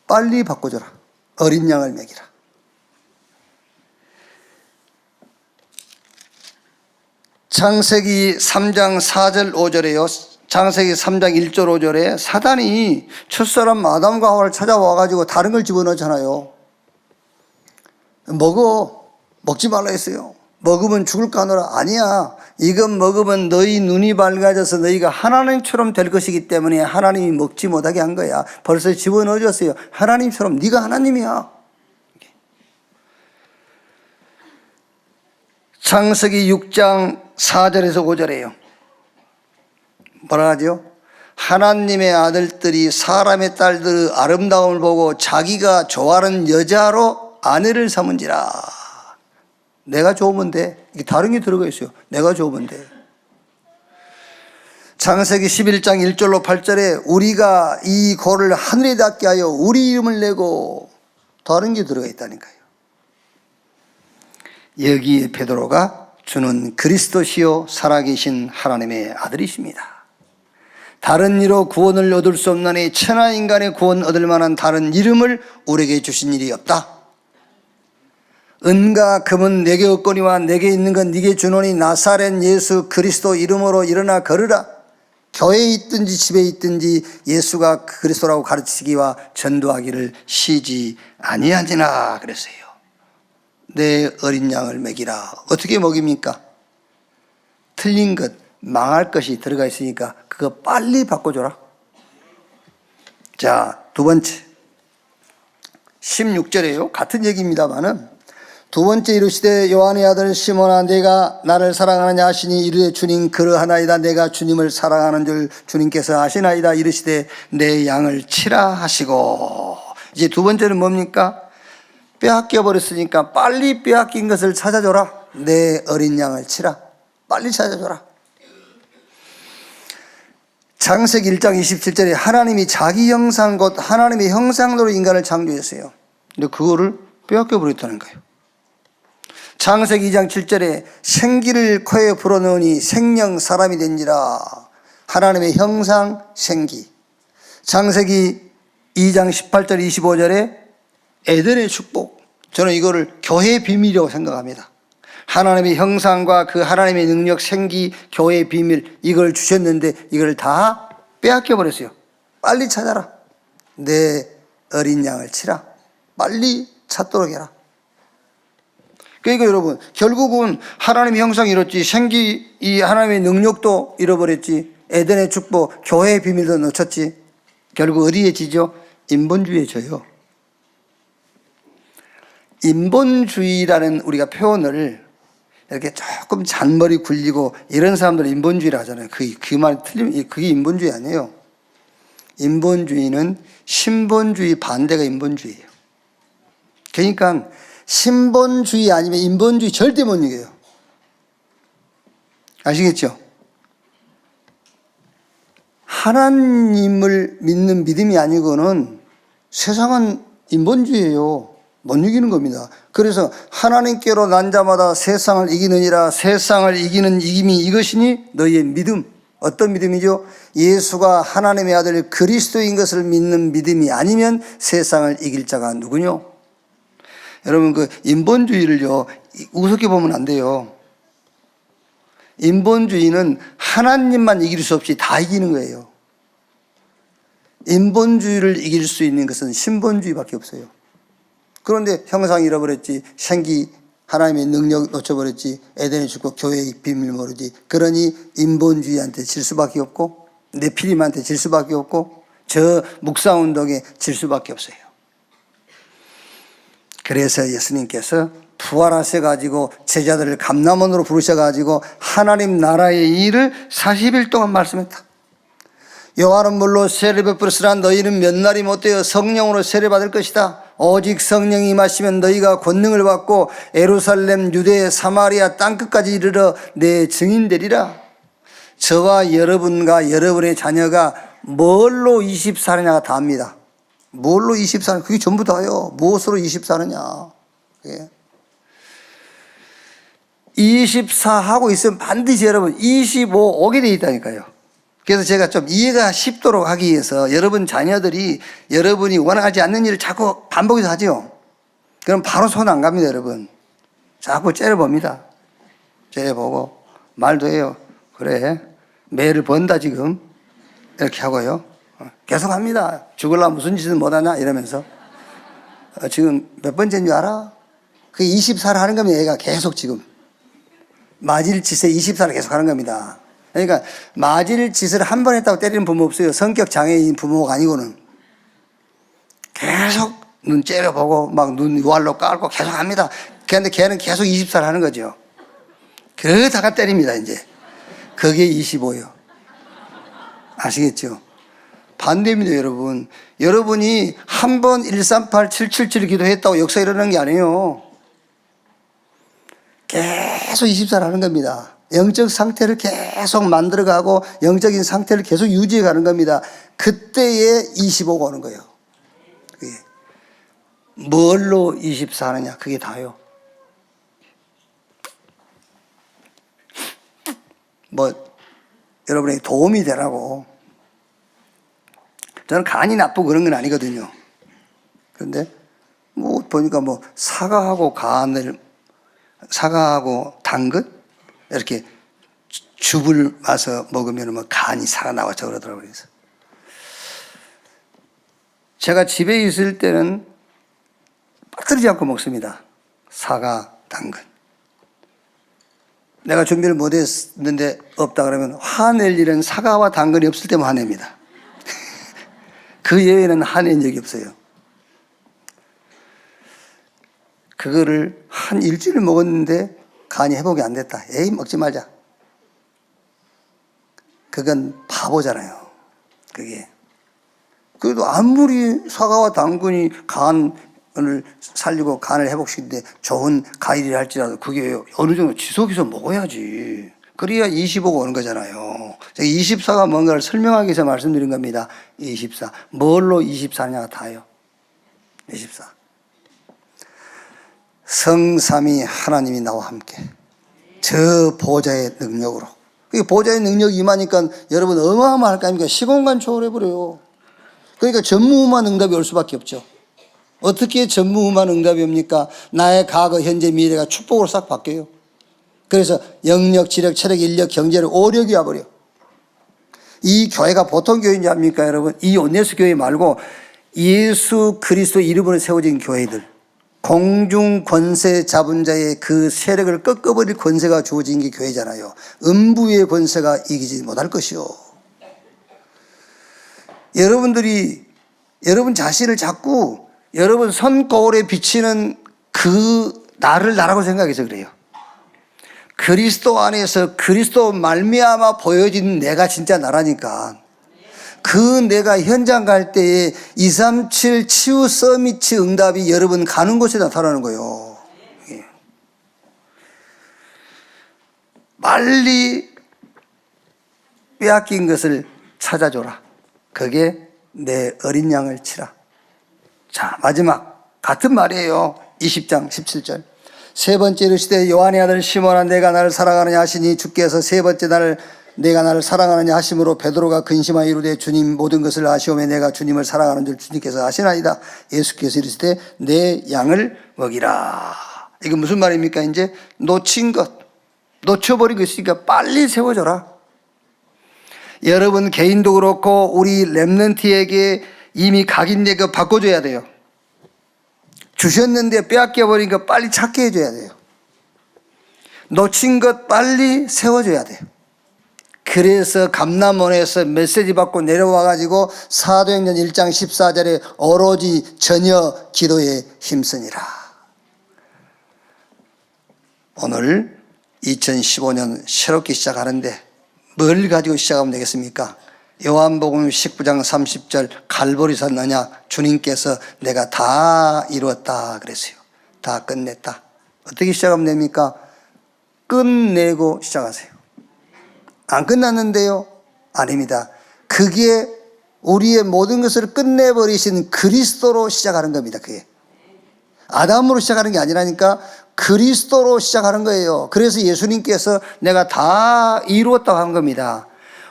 S1: 빨리 바꿔줘라. 어린 양을 먹이라. 창세기 3장 4절 5절에요. 창세기 3장 1절 5절에 사단이 첫사람 아담과 하와를 찾아와가지고 다른 걸 집어넣잖아요. 먹지 말라 했어요. 먹으면 죽을까 하노라. 아니야. 이건 먹으면 너희 눈이 밝아져서 너희가 하나님처럼 될 것이기 때문에 하나님이 먹지 못하게 한 거야. 벌써 집어넣어줬어요. 하나님처럼 네가 하나님이야. 창세기 6장 4절에서 5절이에요. 뭐라 하죠? 하나님의 아들들이 사람의 딸들의 아름다움을 보고 자기가 좋아하는 여자로 아내를 삼은지라. 내가 좋으면 돼. 이게 다른 게 들어가 있어요. 내가 좋으면 돼. 창세기 11장 1절로 8절에 우리가 이 고를 하늘에 닿게 하여 우리 이름을 내고, 다른 게 들어가 있다니까요. 여기에 베드로가 주는 그리스도시요 살아계신 하나님의 아들이십니다. 다른 이로 구원을 얻을 수 없나니 천하 인간의 구원 얻을 만한 다른 이름을 우리에게 주신 일이 없다. 은과 금은 내게 없거니와 내게 있는 건 네게 주노니 나사렛 예수 그리스도 이름으로 일어나 걸으라. 교회에 있든지 집에 있든지 예수가 그리스도라고 가르치기와 전도하기를 쉬지 아니하지나 그랬어요. 내 어린 양을 먹이라. 어떻게 먹입니까? 틀린 것, 망할 것이 들어가 있으니까 그거 빨리 바꿔줘라. 자, 두 번째 16절이에요. 같은 얘기입니다만은 두 번째 이르시되 요한의 아들 시몬아 내가 나를 사랑하느냐 하시니 이르되 주님 그러하나이다. 내가 주님을 사랑하는 줄 주님께서 아시나이다. 이르시되 내 양을 치라 하시고. 이제 두 번째는 뭡니까? 빼앗겨 버렸으니까 빨리 빼앗긴 것을 찾아줘라. 내 어린 양을 치라. 빨리 찾아줘라. 창세기 1장 27절에 하나님이 자기 형상 곧 하나님의 형상대로 인간을 창조했어요. 근데 그거를 빼앗겨 버렸다는 거예요. 창세기 2장 7절에 생기를 코에 불어넣으니 생명 사람이 된지라. 하나님의 형상 생기. 창세기 2장 18절 25절에 에덴의 축복. 저는 이거를 교회의 비밀이라고 생각합니다. 하나님의 형상과 그 하나님의 능력, 생기, 교회의 비밀, 이걸 주셨는데 이걸 다 빼앗겨 버렸어요. 빨리 찾아라. 내 어린 양을 치라. 빨리 찾도록 해라. 그러니까 여러분, 결국은 하나님의 형상을 잃었지, 생기, 이 하나님의 능력도 잃어버렸지, 에덴의 축복, 교회의 비밀도 놓쳤지. 결국 어디에 지죠? 인본주의에 져요. 인본주의라는 우리가 표현을 이렇게 조금 잔머리 굴리고 이런 사람들은 인본주의라 하잖아요. 그 말이 틀리면 그게 인본주의 아니에요. 인본주의는 신본주의 반대가 인본주의예요. 그러니까 신본주의 아니면 인본주의 절대 못 이겨요. 아시겠죠? 하나님을 믿는 믿음이 아니고는 세상은 인본주의예요. 못 이기는 겁니다. 그래서 하나님께로 난 자마다 세상을 이기느니라. 세상을 이기는 이김이 이것이니 너희의 믿음. 어떤 믿음이죠? 예수가 하나님의 아들 그리스도인 것을 믿는 믿음이 아니면 세상을 이길 자가 누구뇨? 여러분, 그 인본주의를요 우습게 보면 안 돼요. 인본주의는 하나님만 이길 수 없이 다 이기는 거예요. 인본주의를 이길 수 있는 것은 신본주의밖에 없어요. 그런데 형상 잃어버렸지, 생기, 하나님의 능력 놓쳐버렸지, 에덴의 축복, 교회의 비밀 모르지. 그러니 인본주의한테 질 수밖에 없고, 네피림한테 질 수밖에 없고, 저 묵상운동에 질 수밖에 없어요. 그래서 예수님께서 부활하셔가지고 제자들을 감람원으로 부르셔가지고 하나님 나라의 일을 40일 동안 말씀했다. 요한은 물로 세례 베풀었으나 너희는 몇 날이 못되어 성령으로 세례받을 것이다. 오직 성령이 임하시면 너희가 권능을 받고 예루살렘, 유대, 사마리아 땅끝까지 이르러 내 증인 되리라. 저와 여러분과 여러분의 자녀가 뭘로 24느냐가 다합니다. 뭘로 24느? 그게 전부 다요. 무엇으로 24느냐. 24 하고 있으면 반드시 여러분 25 오게 돼 있다니까요. 그래서 제가 좀 이해가 쉽도록 하기 위해서 여러분 자녀들이 여러분이 원하지 않는 일을 자꾸 반복해서 하죠. 그럼 바로 손 안 갑니다, 여러분. 자꾸 째려봅니다. 째려보고 말도 해요. 그래, 매를 번다 지금. 이렇게 하고요. 계속 합니다. 죽을라 무슨 짓은 못하냐 이러면서. 지금 몇 번째인 줄 알아? 그게 20살 하는 겁니다. 얘가 계속 지금. 맞을 짓에 20살을 계속 하는 겁니다. 그러니까 맞을 짓을 한 번 했다고 때리는 부모 없어요. 성격 장애인 부모가 아니고는. 계속 눈 째려보고 막 눈 유알로 깔고 계속 합니다. 그런데 걔는 계속 20살 하는 거죠. 그러다가 때립니다, 이제. 그게 25요. 아시겠죠? 반대입니다, 여러분. 여러분이 한 번 138, 777 기도했다고 역사 일어나는 게 아니에요. 계속 20살 하는 겁니다. 영적 상태를 계속 만들어가고 영적인 상태를 계속 유지해 가는 겁니다. 그때에 25가 오는 거예요. 그게. 뭘로 24하느냐? 그게 다요. 뭐 여러분에게 도움이 되라고. 저는 간이 나쁘고 그런 건 아니거든요. 그런데 뭐 보니까 뭐 사과하고 당근 이렇게 즙을 마서 먹으면 뭐 간이 살아나왔죠 그러더라고요. 그래서 제가 집에 있을 때는 빠뜨리지 않고 먹습니다. 사과, 당근. 내가 준비를 못했는데 없다 그러면 화낼 일은 사과와 당근이 없을 때만 화냅니다. 그 예외는 화낸 적이 없어요. 그거를 한 일주일 먹었는데 간이 회복이 안 됐다. 에이, 먹지 말자. 그건 바보잖아요. 그게. 그래도 아무리 사과와 당근이 간을 살리고 간을 회복시키는데 좋은 과일이라 할지라도 그게 어느 정도 지속해서 먹어야지. 그래야 25가 오는 거잖아요. 24가 뭔가를 설명하기 위해서 말씀드린 겁니다. 24. 뭘로 24냐가 다요. 24. 성삼위 하나님이 나와 함께 저 보좌의 능력으로. 보좌의 능력이 임하니까 여러분 어마어마할 거 아닙니까? 시공간 초월해버려요. 그러니까 전무후무한 응답이 올 수밖에 없죠. 어떻게 전무후무한 응답이 옵니까? 나의 과거, 현재, 미래가 축복으로 싹 바뀌어요. 그래서 영력, 지력, 체력, 인력, 경제력, 오력이 와버려. 이 교회가 보통 교회인지 압니까, 여러분? 이 온네스 교회 말고 예수 그리스도 이름으로 세워진 교회들, 공중 권세 잡은 자의 그 세력을 꺾어버릴 권세가 주어진 게 교회잖아요. 음부의 권세가 이기지 못할 것이요. 여러분들이 여러분 자신을 자꾸 여러분 손거울에 비치는 그 나를 나라고 생각해서 그래요. 그리스도 안에서 그리스도 말미암아 보여진 내가 진짜 나라니까. 그 내가 현장 갈 때에 237 치유 서미트 응답이 여러분 가는 곳에 나타나는 거예요. 빨리 빼앗긴 것을 찾아줘라. 그게 내 어린 양을 치라. 자, 마지막 같은 말이에요. 20장 17절. 세 번째 이르시되 요한의 아들 시몬아 내가 나를 사랑하느냐 하시니 주께서 세 번째 내가 나를 사랑하느냐 하심으로 베드로가 근심하여 이르되 주님 모든 것을 아시오매 내가 주님을 사랑하는 줄 주님께서 아시나이다. 예수께서 이르시되 내 양을 먹이라. 이게 무슨 말입니까? 이제 놓친 것, 놓쳐버린 것이니까 빨리 세워줘라. 여러분 개인도 그렇고 우리 렘넌트에게 이미 각인된 거 바꿔줘야 돼요. 주셨는데 빼앗겨버린 거 빨리 찾게 해줘야 돼요. 놓친 것 빨리 세워줘야 돼요. 그래서 감람원에서 메시지 받고 내려와가지고 사도행전 1장 14절에 오로지 전혀 기도에 힘쓰니라. 오늘 2015년 새롭게 시작하는데 뭘 가지고 시작하면 되겠습니까? 요한복음 19장 30절 갈보리산 너냐 주님께서 내가 다 이루었다 그랬어요. 다 끝냈다. 어떻게 시작하면 됩니까? 끝내고 시작하세요. 안 끝났는데요? 아닙니다. 그게 우리의 모든 것을 끝내버리신 그리스도로 시작하는 겁니다. 그게 아담으로 시작하는 게 아니라니까 그리스도로 시작하는 거예요. 그래서 예수님께서 내가 다 이루었다고 한 겁니다.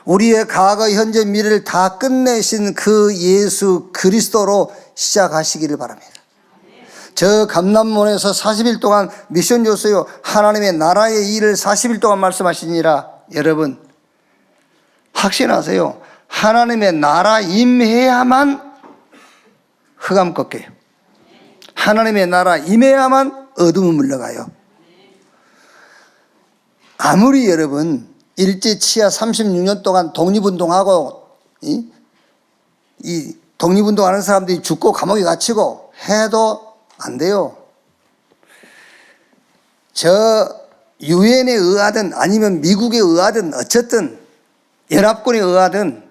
S1: 우리의 과거, 현재, 미래를 다 끝내신 그 예수 그리스도로 시작하시기를 바랍니다. 저 감남원에서 40일 동안 미션 줬어요. 하나님의 나라의 일을 40일 동안 말씀하시니라. 여러분 확신하세요. 하나님의 나라 임해야만 흑암 꺾여요. 하나님의 나라 임해야만 어둠은 물러가요. 아무리 여러분 일제 치하 36년 동안 독립운동하고 이 독립운동하는 사람들이 죽고 감옥에 갇히고 해도 안 돼요. 저 유엔에 의하든 아니면 미국에 의하든 어쨌든 연합군에 의하든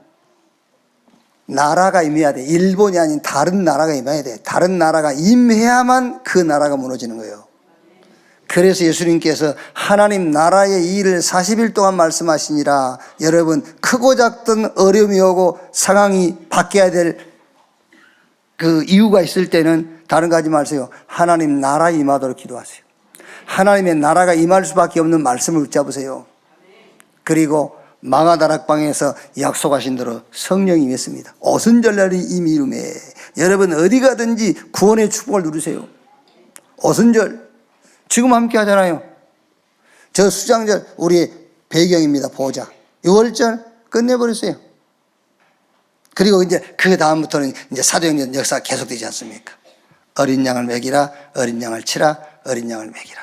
S1: 나라가 임해야 돼. 일본이 아닌 다른 나라가 임해야 돼. 다른 나라가 임해야만 그 나라가 무너지는 거예요. 그래서 예수님께서 하나님 나라의 일을 40일 동안 말씀하시니라. 여러분 크고 작든 어려움이 오고 상황이 바뀌어야 될 그 이유가 있을 때는 다른 거 하지 마세요. 하나님 나라 임하도록 기도하세요. 하나님의 나라가 임할 수밖에 없는 말씀을 붙잡으세요. 그리고 마가다락방에서 약속하신 대로 성령이 임했습니다. 오순절날이 이미 이름에 여러분 어디 가든지 구원의 축복을 누리세요. 오순절 지금 함께 하잖아요. 저 수장절 우리의 배경입니다. 보호자. 6월절 끝내버렸어요. 그리고 이제 그 다음부터는 이제 사도행전 역사가 계속되지 않습니까? 어린 양을 먹이라, 어린 양을 치라, 어린 양을 먹이라.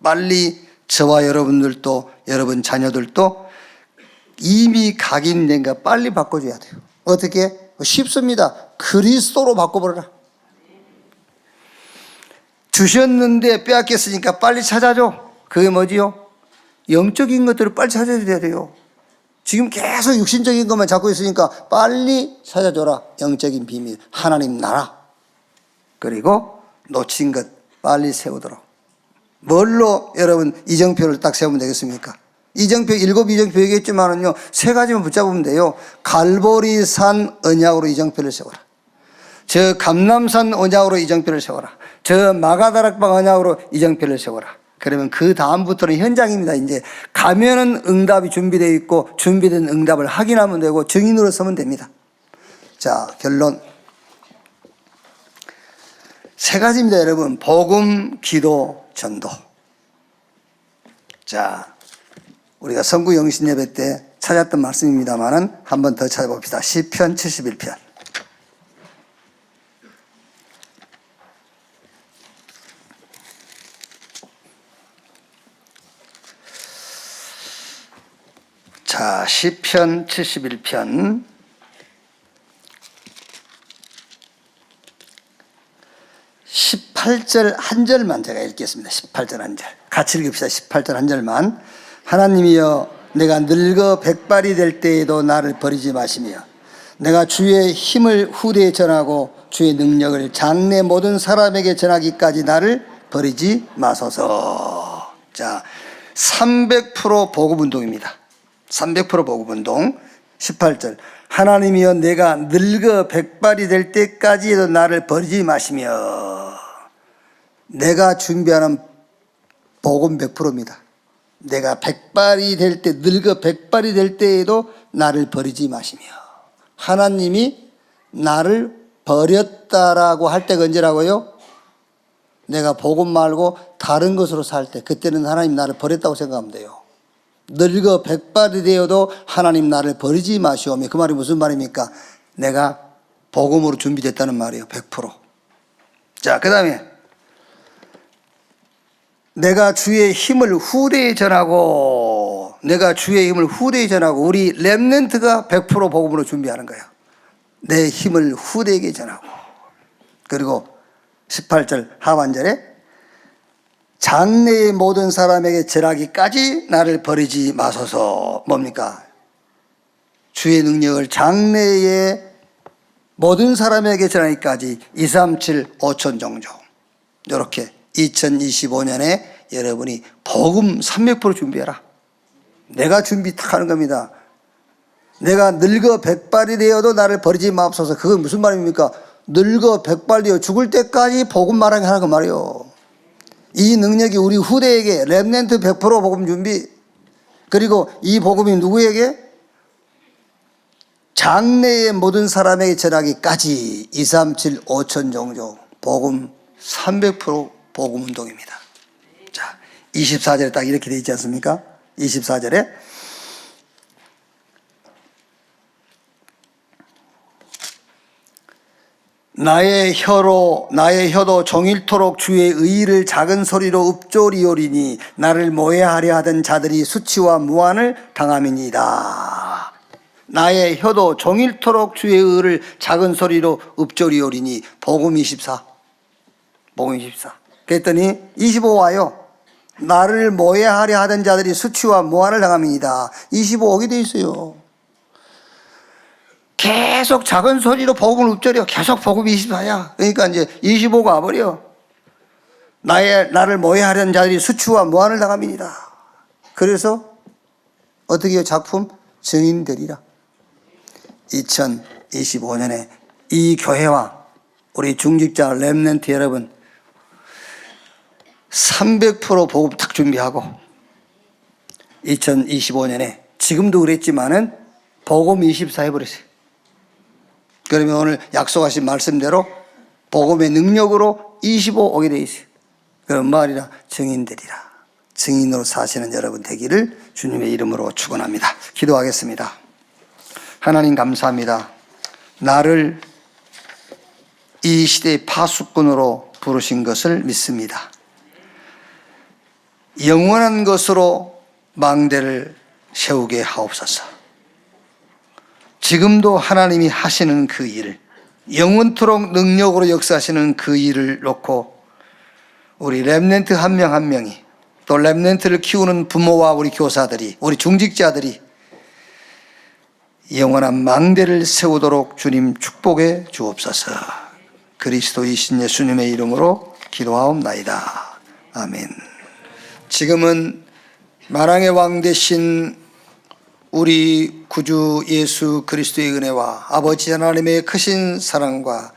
S1: 빨리 저와 여러분들도 여러분 자녀들도 이미 각인된 거 빨리 바꿔줘야 돼요. 어떻게? 쉽습니다. 그리스도로 바꿔버려라. 주셨는데 빼앗겼으니까 빨리 찾아줘. 그게 뭐지요? 영적인 것들을 빨리 찾아줘야 돼요. 지금 계속 육신적인 것만 잡고 있으니까 빨리 찾아줘라. 영적인 비밀, 하나님 나라. 그리고 놓친 것 빨리 세우도록. 뭘로 여러분 이정표를 딱 세우면 되겠습니까? 이정표, 7 이정표 얘기했지만은요, 3가지만 붙잡으면 돼요. 갈보리산 언약으로 이정표를 세워라. 저 감남산 언약으로 이정표를 세워라. 저 마가다락방 언약으로 이정표를 세워라. 그러면 그 다음부터는 현장입니다. 이제 가면은 응답이 준비되어 있고 준비된 응답을 확인하면 되고 증인으로 서면 됩니다. 자, 결론 3가지입니다. 여러분 복음, 기도, 전도. 자, 우리가 성구 영신 예배 때 찾았던 말씀입니다만은 한 번 더 찾아봅시다. 시편 71편. 자, 시편 71편 18절 한 절만 제가 읽겠습니다. 18절 한 절. 같이 읽읍시다. 18절 한 절만. 하나님이여, 내가 늙어 백발이 될 때에도 나를 버리지 마시며 내가 주의 힘을 후대에 전하고 주의 능력을 장래 모든 사람에게 전하기까지 나를 버리지 마소서. 자, 300% 복음운동입니다. 300% 복음운동. 18절. 하나님이여, 내가 늙어 백발이 될 때까지도 나를 버리지 마시며. 내가 준비하는 복음 100%입니다. 내가 백발이 될 때, 늙어 백발이 될 때에도 나를 버리지 마시며. 하나님이 나를 버렸다라고 할 때가 언제라고요? 내가 복음 말고 다른 것으로 살 때, 그때는 하나님 나를 버렸다고 생각하면 돼요. 늙어 백발이 되어도 하나님 나를 버리지 마시오며. 그 말이 무슨 말입니까? 내가 복음으로 준비됐다는 말이에요. 100%. 자, 그 다음에 내가 주의 힘을 후대에 전하고, 내가 주의 힘을 후대에 전하고. 우리 렘넌트가 100% 복음으로 준비하는 거예요. 내 힘을 후대에게 전하고. 그리고 18절 하반절에 장래의 모든 사람에게 전하기까지 나를 버리지 마소서. 뭡니까? 주의 능력을 장래의 모든 사람에게 전하기까지 237 5천 종종. 이렇게 2025년에 여러분이 복음 300% 준비해라. 내가 준비 딱 하는 겁니다. 내가 늙어 백발이 되어도 나를 버리지 마옵소서. 그건 무슨 말입니까? 늙어 백발 되어 죽을 때까지 복음 말하게 하는 거 말이에요. 이 능력이 우리 후대에게 렘넌트 100% 복음 준비. 그리고 이 복음이 누구에게? 장래의 모든 사람에게 전하기까지 237 5천 종족 복음 300% 복음 운동입니다. 자, 24절에 딱 이렇게 되어 있지 않습니까? 24절에 나의 혀도 종일토록 주의 의의를 작은 소리로 읊조리오리니 나를 모해하려 하던 자들이 수치와 무한을 당함이니이다. 나의 혀도 종일토록 주의 의의를 작은 소리로 읊조리오리니 복음 24. 그랬더니 25 와요. 나를 모해하려 하던 자들이 수치와 무한을 당함이니이다. 25 오게 돼 있어요. 계속 작은 소리로 복음을 읊조려. 계속 복음 24야. 그러니까 이제 25가 와버려. 나를 모해하려는 자들이 수치와 무한을 당함이니이다. 그래서 어떻게 해요? 작품 증인되리라. 2025년에 이 교회와 우리 중직자 렘넌트 여러분 300% 복음 딱 준비하고 2025년에 지금도 그랬지만은 복음 24 해버렸어요. 그러면 오늘 약속하신 말씀대로 복음의 능력으로 25 오게 돼 있어요. 그런 말이라 증인되리라. 증인으로 사시는 여러분 되기를 주님의 이름으로 축원합니다. 기도하겠습니다. 하나님 감사합니다. 나를 이 시대의 파수꾼으로 부르신 것을 믿습니다. 영원한 것으로 망대를 세우게 하옵소서. 지금도 하나님이 하시는 그 일을, 영원토록 능력으로 역사하시는 그 일을 놓고 우리 렘넌트 한 명 한 명이, 또 렘넌트를 키우는 부모와 우리 교사들이, 우리 중직자들이 영원한 망대를 세우도록 주님 축복해 주옵소서. 그리스도이신 예수님의 이름으로 기도하옵나이다. 아멘. 지금은 만왕의 왕 되신 우리 구주 예수 그리스도의 은혜와 아버지 하나님의 크신 사랑과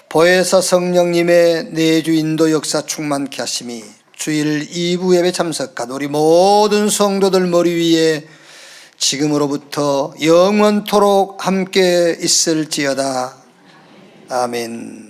S1: 보혜사 성령님의 내주 인도 역사 충만케 하심이 주일 2부 예배 참석한 우리 모든 성도들 머리 위에 지금으로부터 영원토록 함께 있을지어다. 아멘.